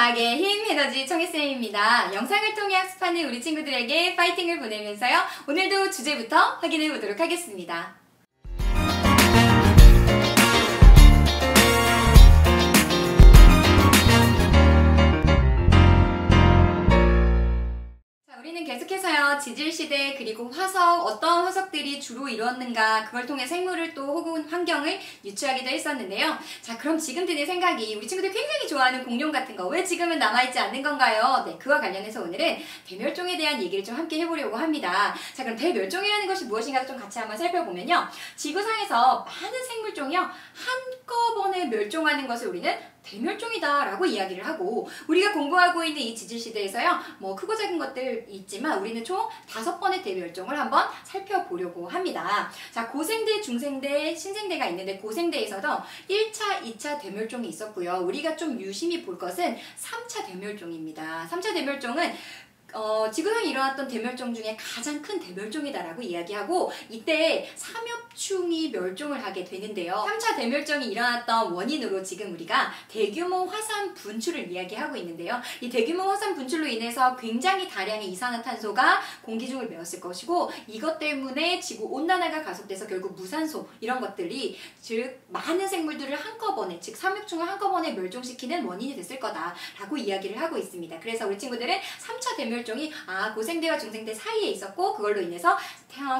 과학의 힘 에너지 청혜쌤입니다. 영상을 통해 학습하는 우리 친구들에게 파이팅을 보내면서요. 오늘도 주제부터 확인해 보도록 하겠습니다. 우리는 계속해서요, 지질시대 그리고 화석, 어떤 화석들이 주로 이루었는가, 그걸 통해 생물을 또 혹은 환경을 유추하기도 했었는데요. 자, 그럼 지금 드는 생각이 우리 친구들 굉장히 좋아하는 공룡 같은 거 왜 지금은 남아있지 않는 건가요? 네, 그와 관련해서 오늘은 대멸종에 대한 얘기를 좀 함께 해보려고 합니다. 자, 그럼 대멸종이라는 것이 무엇인가 좀 같이 한번 살펴보면요. 지구상에서 많은 생물종이요, 한꺼번에 멸종하는 것을 우리는 대멸종이다 라고 이야기를 하고, 우리가 공부하고 있는 이 지질시대에서요, 뭐 크고 작은 것들 있지만 우리는 총 5번의 대멸종을 한번 살펴보려고 합니다. 자, 고생대, 중생대, 신생대가 있는데 고생대에서도 1차, 2차 대멸종이 있었고요. 우리가 좀 유심히 볼 것은 3차 대멸종입니다. 3차 대멸종은 지구상에 일어났던 대멸종 중에 가장 큰 대멸종이다라고 이야기하고, 이때 삼엽충이 멸종을 하게 되는데요. 3차 대멸종이 일어났던 원인으로 지금 우리가 대규모 화산 분출을 이야기하고 있는데요. 이 대규모 화산 분출로 인해서 굉장히 다량의 이산화탄소가 공기 중을 메웠을 것이고, 이것 때문에 지구 온난화가 가속돼서 결국 무산소 이런 것들이, 즉 많은 생물들을 한꺼번에, 즉 삼엽충을 한꺼번에 멸종시키는 원인이 됐을 거다라고 이야기를 하고 있습니다. 그래서 우리 친구들은 3차 대멸종이 고생대와 중생대 사이에 있었고, 그걸로 인해서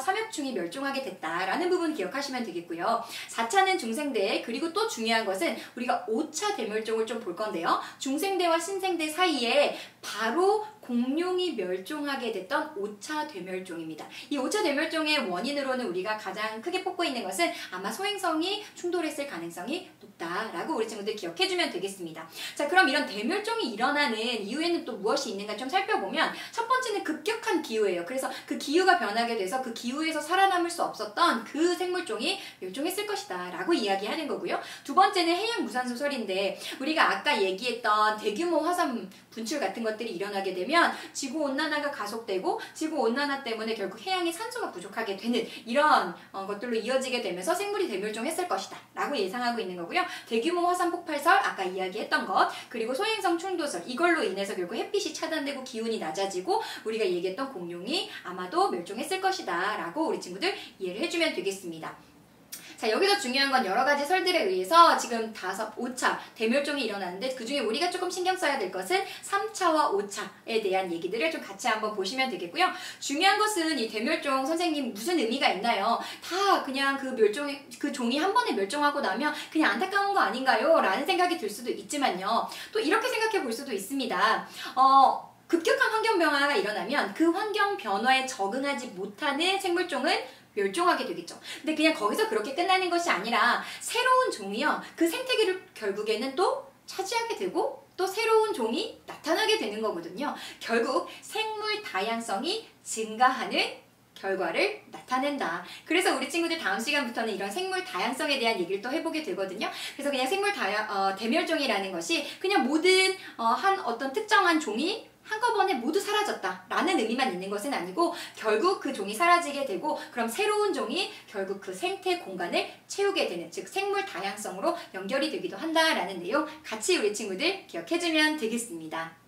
삼엽충이 멸종하게 됐다라는 부분 기억하시면 되겠고요. 4차는 중생대, 그리고 또 중요한 것은 우리가 5차 대멸종을 좀 볼 건데요. 중생대와 신생대 사이에 바로 공룡이 멸종하게 됐던 5차 대멸종입니다. 이 5차 대멸종의 원인으로는 우리가 가장 크게 뽑고 있는 것은 아마 소행성이 충돌했을 가능성이 높다라고 우리 친구들 기억해주면 되겠습니다. 자, 그럼 이런 대멸종이 일어나는 이유에는 또 무엇이 있는가 좀 살펴보면, 첫 번째는 급격한 기후예요. 그래서 그 기후가 변하게 돼서 그 기후에서 살아남을 수 없었던 그 생물종이 멸종했을 것이다 라고 이야기하는 거고요. 두 번째는 해양 무산소설인데, 우리가 아까 얘기했던 대규모 화산 분출 같은 것들이 일어나게 되면 지구온난화가 가속되고, 지구온난화 때문에 결국 해양에 산소가 부족하게 되는 이런 것들로 이어지게 되면서 생물이 대멸종했을 것이다 라고 예상하고 있는 거고요. 대규모 화산 폭발설, 아까 이야기했던 것, 그리고 소행성 충돌설, 이걸로 인해서 결국 햇빛이 차단되고 기온이 낮아지고 우리가 얘기했던 공룡이 아마도 멸종했을 것이다 라고 우리 친구들 이해를 해주면 되겠습니다. 자, 여기서 중요한 건 여러 가지 설들에 의해서 지금 5차 대멸종이 일어났는데, 그 중에 우리가 조금 신경 써야 될 것은 3차와 5차에 대한 얘기들을 좀 같이 한번 보시면 되겠고요. 중요한 것은 이 대멸종, 선생님 무슨 의미가 있나요? 다 그냥 그 종이 한 번에 멸종하고 나면 그냥 안타까운 거 아닌가요? 라는 생각이 들 수도 있지만요. 또 이렇게 생각해 볼 수도 있습니다. 급격한 환경 변화가 일어나면 그 환경 변화에 적응하지 못하는 생물종은 멸종하게 되겠죠. 근데 그냥 거기서 그렇게 끝나는 것이 아니라 새로운 종이요, 그 생태계를 결국에는 또 차지하게 되고 또 새로운 종이 나타나게 되는 거거든요. 결국 생물 다양성이 증가하는 결과를 나타낸다. 그래서 우리 친구들 다음 시간부터는 이런 생물 다양성에 대한 얘기를 또 해보게 되거든요. 그래서 그냥 대멸종이라는 것이 그냥 모든 어떤 특정한 종이 한꺼번에 모두 사라졌다 라는 의미만 있는 것은 아니고, 결국 그 종이 사라지게 되고 그럼 새로운 종이 결국 그 생태 공간을 채우게 되는, 즉 생물 다양성으로 연결이 되기도 한다라는 내용 같이 우리 친구들 기억해주면 되겠습니다.